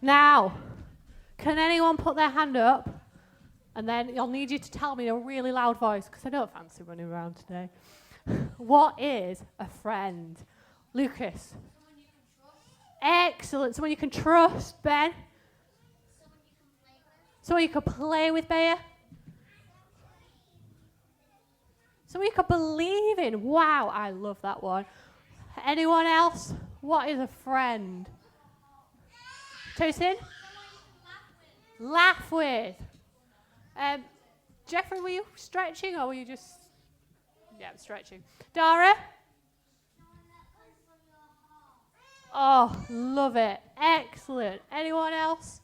Now, can anyone put their hand up? And then I'll need you to tell me in a really loud voice, because I don't fancy running around today. What is a friend? Lucas. Someone you can trust. Excellent. Someone you can trust. Ben. Someone you can play with. Someone you can play with, Bea. Someone you can believe in. Wow, I love that one. Anyone else? What is a friend? Tosin? Someone you can Laugh with. Jeffrey, were you stretching or were you just... Yeah, I'm stretching. Dara? Someone that comes from your heart. Oh, love it. Excellent. Anyone else?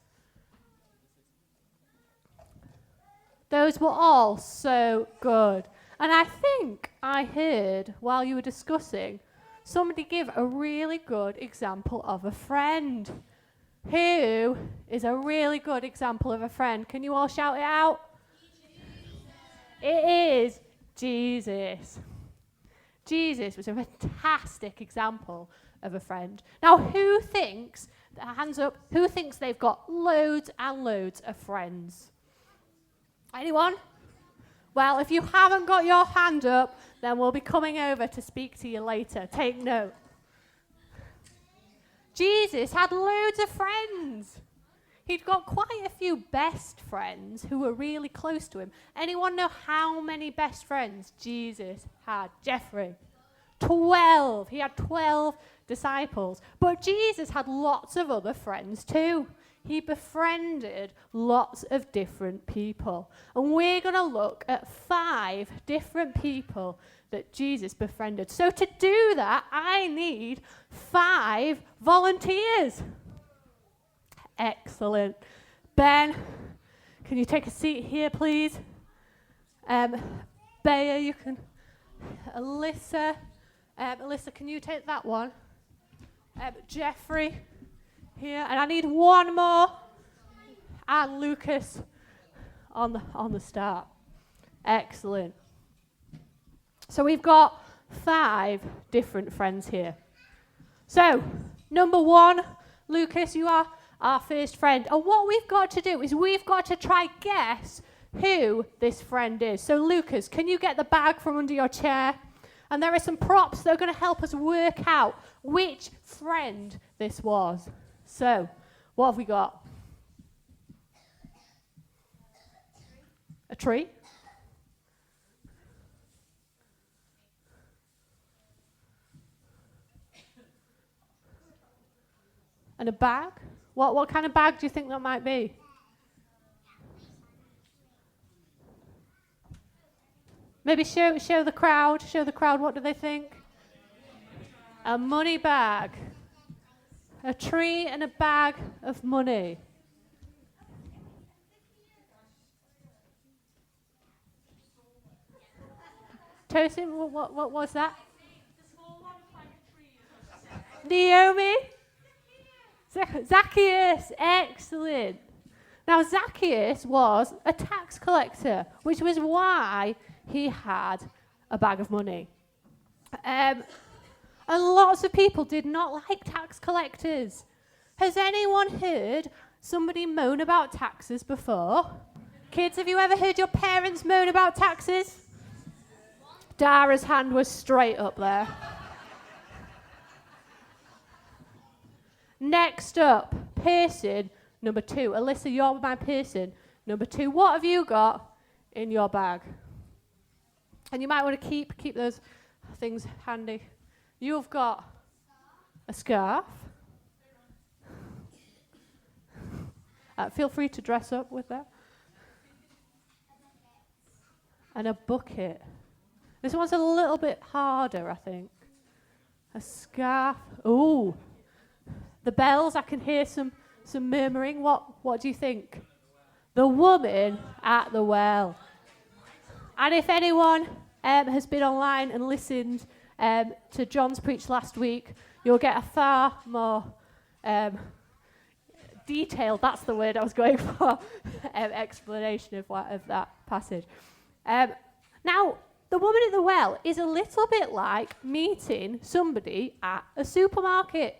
Those were all so good. And I think I heard, while you were discussing, somebody give a really good example of a friend. Who is a really good example of a friend? Can you all shout it out? It is Jesus. Jesus was a fantastic example of a friend. Now, who thinks, hands up, who thinks they've got loads and loads of friends? Anyone? Well, if you haven't got your hand up, then we'll be coming over to speak to you later. Take note. Jesus had loads of friends. He'd got quite a few best friends who were really close to him. Anyone know how many best friends Jesus had? Jeffrey? 12. He had 12 disciples. But Jesus had lots of other friends too. He befriended lots of different people. And we're going to look at 5 different people that Jesus befriended. So to do that, I need 5 volunteers. Excellent. Ben, can you take a seat here, please? Bea, you can. Alyssa, can you take that one? Jeffrey, here, and I need one more. And Lucas on the start. Excellent. So we've got 5 different friends here. So, number 1, Lucas, you are our first friend. And what we've got to do is we've got to try guess who this friend is. So, Lucas, can you get the bag from under your chair? And there are some props that are going to help us work out which friend this was. So, what have we got? A tree? And a bag? What kind of bag do you think that might be? Maybe show the crowd. Show the crowd, what do they think? A money bag. A tree and a bag of money. Tosin, what was that? Naomi? Zacchaeus, excellent. Now, Zacchaeus was a tax collector, which was why he had a bag of money. And lots of people did not like tax collectors. Has anyone heard somebody moan about taxes before? Kids, have you ever heard your parents moan about taxes? Dara's hand was straight up there. Next up, person number 2. Alyssa, you're my person number 2. What have you got in your bag? And you might want to keep those things handy. You've got a scarf. Feel free to dress up with that. And a bucket. This one's a little bit harder, I think. A scarf. Ooh. The bells, I can hear some murmuring. What do you think? The woman at the well. And if anyone has been online and listened to John's preach last week, you'll get a far more detailed, that's the word I was going for, explanation of that passage. Now, the woman at the well is a little bit like meeting somebody at a supermarket.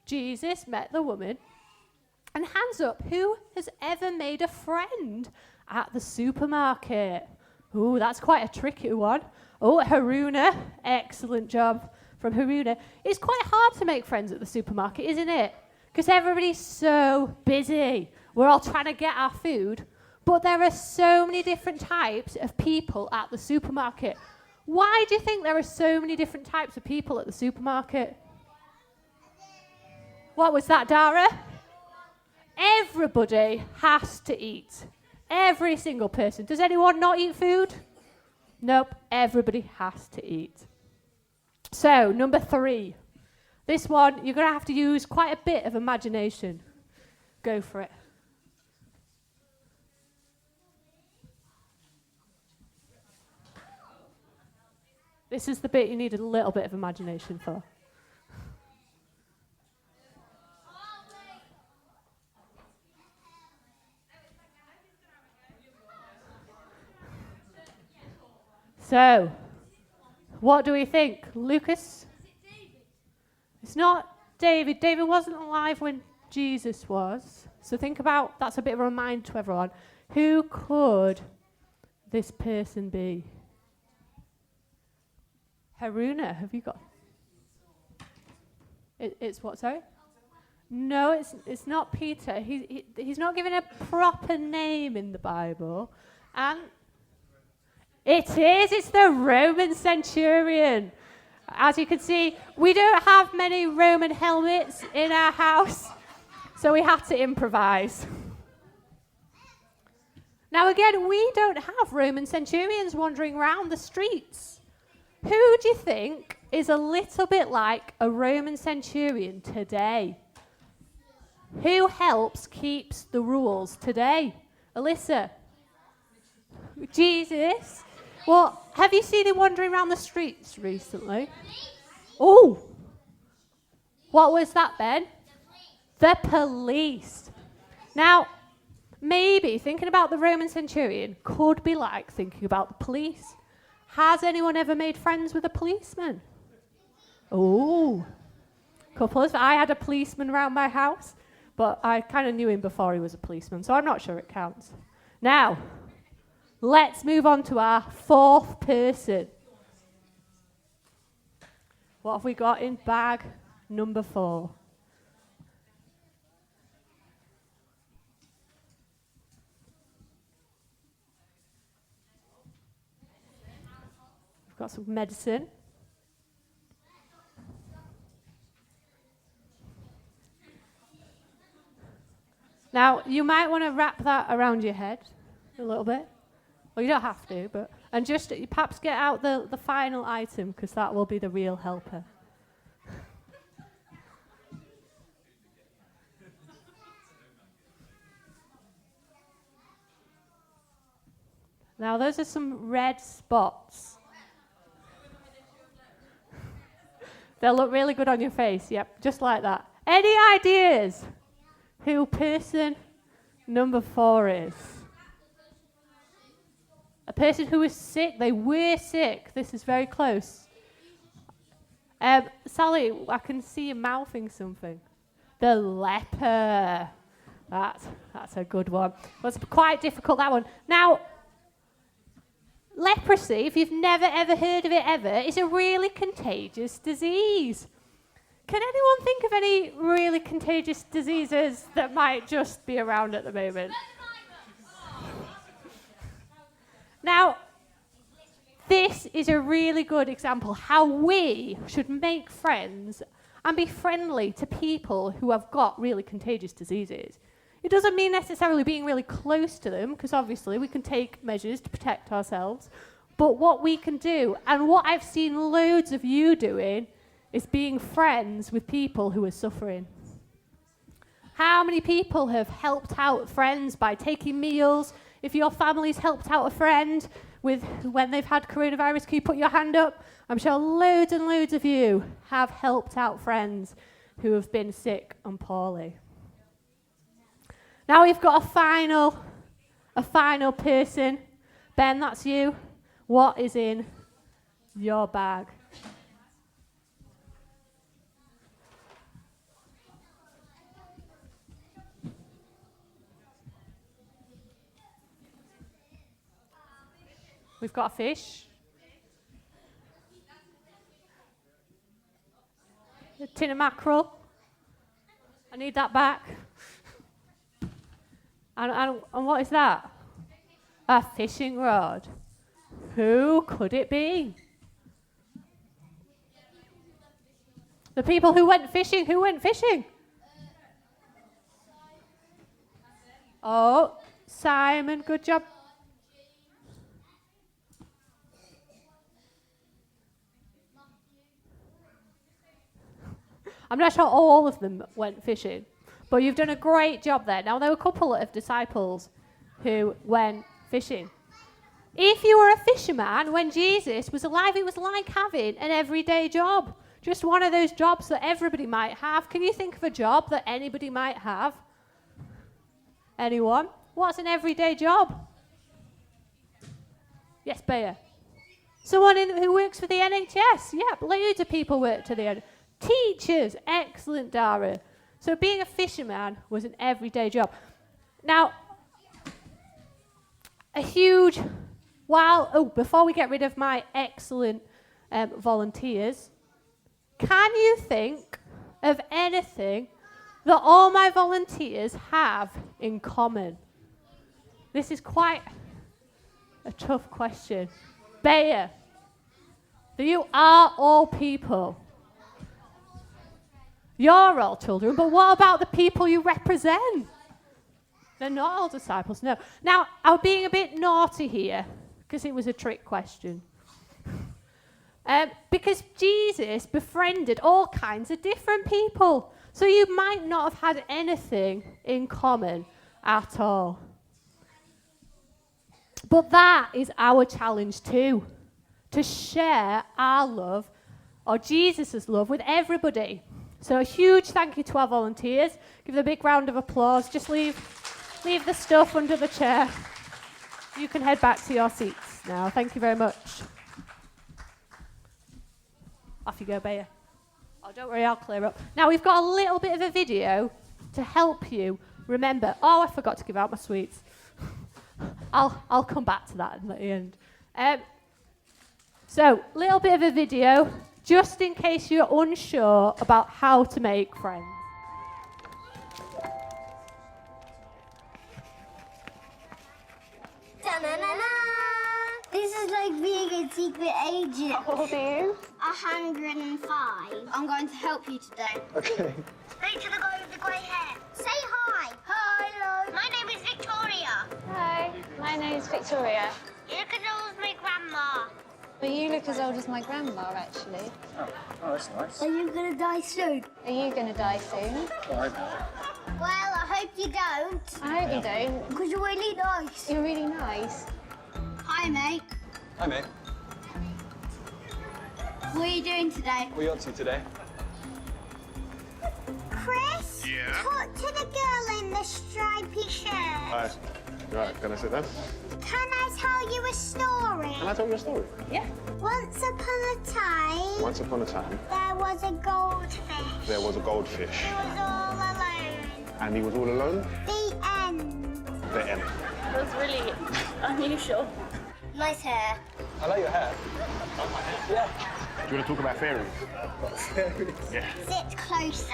Jesus met the woman And hands up, who has ever made a friend at the supermarket? Ooh, that's quite a tricky one. Oh, Haruna, excellent job from Haruna. It's quite hard to make friends at the supermarket, isn't it? Because everybody's so busy. We're all trying to get our food, but there are so many different types of people at the supermarket. Why do you think there are so many different types of people at the supermarket? What was that, Dara? Everybody has to eat. Every single person. Does anyone not eat food? Nope, everybody has to eat. So, number 3. This one, you're going to have to use quite a bit of imagination. Go for it. This is the bit you need a little bit of imagination for. So, what do we think? Lucas? It's not David. David wasn't alive when Jesus was. So think about, that's a bit of a reminder to everyone. Who could this person be? Haruna, have you got? It's what, sorry? No, it's not Peter. He's not given a proper name in the Bible. And it is. It's the Roman centurion. As you can see, we don't have many Roman helmets in our house, so we have to improvise. Now again, we don't have Roman centurions wandering around the streets. Who do you think is a little bit like a Roman centurion today? Who helps keeps the rules today? Alyssa? Jesus? Well, have you seen him wandering around the streets recently? Oh! What was that, Ben? The police. Now, maybe thinking about the Roman centurion could be like thinking about the police. Has anyone ever made friends with a policeman? Oh, I had a policeman around my house, but I kind of knew him before he was a policeman, so I'm not sure it counts. Now, let's move on to our 4th person. What have we got in bag number 4? We've got some medicine. Now, you might want to wrap that around your head a little bit. Well, you don't have to, but... And just perhaps get out the final item, because that will be the real helper. Now, those are some red spots. They'll look really good on your face. Yep, just like that. Any ideas who person number 4 is? A person who is sick. They were sick. This is very close. Sally, I can see you mouthing something. The leper. That's a good one. Well, it's quite difficult, that one. Now, leprosy, if you've never ever heard of it ever, is a really contagious disease. Can anyone think of any really contagious diseases that might just be around at the moment? Now, this is a really good example how we should make friends and be friendly to people who have got really contagious diseases. It doesn't mean necessarily being really close to them, because obviously we can take measures to protect ourselves. But what we can do, and what I've seen loads of you doing, is being friends with people who are suffering. How many people have helped out friends by taking meals? If your family's helped out a friend with when they've had coronavirus, can you put your hand up? I'm sure loads and loads of you have helped out friends who have been sick and poorly. Now we've got a final person. Ben, that's you. What is in your bag? We've got a fish. A tin of mackerel. I need that back. And what is that? A fishing rod. Who could it be? The people who went fishing. Who went fishing? Oh, Simon, good job. I'm not sure all of them went fishing, but you've done a great job there. Now, there were a couple of disciples who went fishing. If you were a fisherman when Jesus was alive, it was like having an everyday job. Just one of those jobs that everybody might have. Can you think of a job that anybody might have? Anyone? What's an everyday job? Yes, Bayer. Someone who works for the NHS. Yeah, loads of people work to the NHS. Teachers. Excellent, Dara. So being a fisherman was an everyday job. Now, before we get rid of my excellent volunteers, can you think of anything that all my volunteers have in common? This is quite a tough question. Bayer, you are all people. You're all children, but what about the people you represent? They're not all disciples, no. Now, I'm being a bit naughty here, because it was a trick question. Because Jesus befriended all kinds of different people. So you might not have had anything in common at all. But that is our challenge too, to share our love, or Jesus' love, with everybody. So a huge thank you to our volunteers. Give them a big round of applause. Just leave the stuff under the chair. You can head back to your seats now. Thank you very much. Off you go, Bayer. Oh, don't worry, I'll clear up. Now, we've got a little bit of a video to help you remember. Oh, I forgot to give out my sweets. I'll come back to that at the end. So, little bit of a video, just in case you're unsure about how to make friends. Da-na-na-na. This is like being a secret agent. How old are you? 105. I'm going to help you today. Okay. Speak to the guy with the grey hair. Say hi. Hi, hello. My name is Victoria. Hi, my name's Victoria. You look as old as my grandma. But you look as old as my grandma, actually. Oh, that's nice. Are you going to die soon? Are you going to die soon? Right. Well, I hope you don't. I hope you don't. Because you're really nice. You're really nice. Hi, mate. Hi, mate. What are you doing today? What are you up to today? Chris? Yeah? Talk to the girl in the stripy shirt. Hi. Right, can I sit down? Can I tell you a story? Can I tell you a story? Once upon a time, Once upon a time, there was a goldfish. there was a goldfish, He was all alone. and he was all alone. The end. The end. That was really unusual. Nice hair. I like your hair. Yeah. Do you want to talk about fairies? Yeah. Sit closer.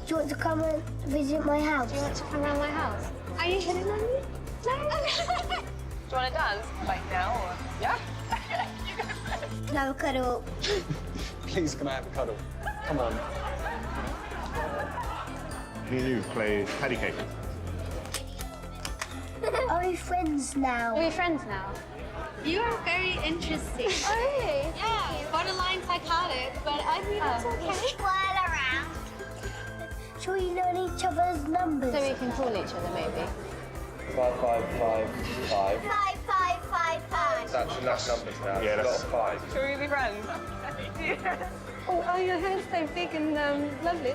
Do you want to come and visit my house? Do you want to come around my house? Are you hitting on me? No. Do you want to dance? Like now? Or? Yeah? No, cuddle. Please, can I have a cuddle? Come on. Me and you play patty cake. Are we friends now? Are we friends now? You are very interesting. Oh, really? Yeah, borderline psychotic, but I think that's okay. Whirl around. Shall we learn each other's numbers? So we can call each other, maybe. 5555. 5555. That's enough numbers now. Yeah, There's a lot that's- of five. Should we be friends? Oh, your hair's so big and lovely.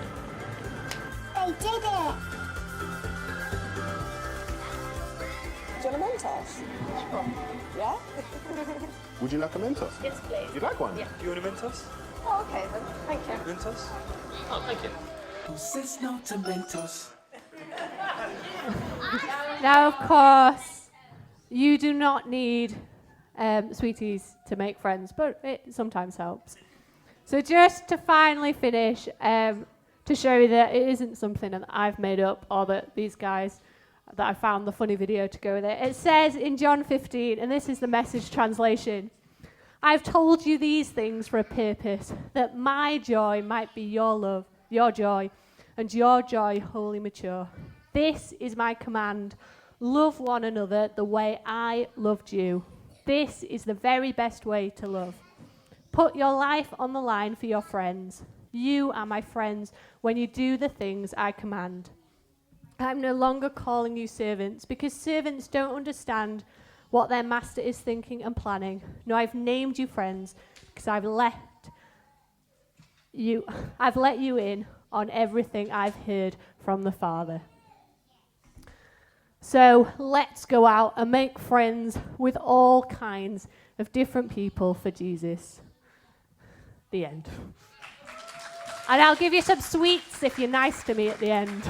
They did it. Do you want a Mentos? Yeah? Would you like a Mentos? Yes, please. You'd like one? Yeah. You want a Mentos? Oh, okay then. Thank you. Mentos? Oh, thank you. Says no to Mentos. Now, of course, you do not need sweeties to make friends, but it sometimes helps. So just to finally finish, to show you that it isn't something that I've made up or that these guys, that I found the funny video to go with it. It says in John 15, and this is the Message translation, I've told you these things for a purpose, that my joy might be your love, your joy, and your joy wholly mature. This is my command. Love one another the way I loved you. This is the very best way to love. Put your life on the line for your friends. You are my friends when you do the things I command. I'm no longer calling you servants because servants don't understand what their master is thinking and planning. No, I've named you friends because I've let you in on everything I've heard from the Father. So let's go out and make friends with all kinds of different people for Jesus. The end. And I'll give you some sweets if you're nice to me at the end.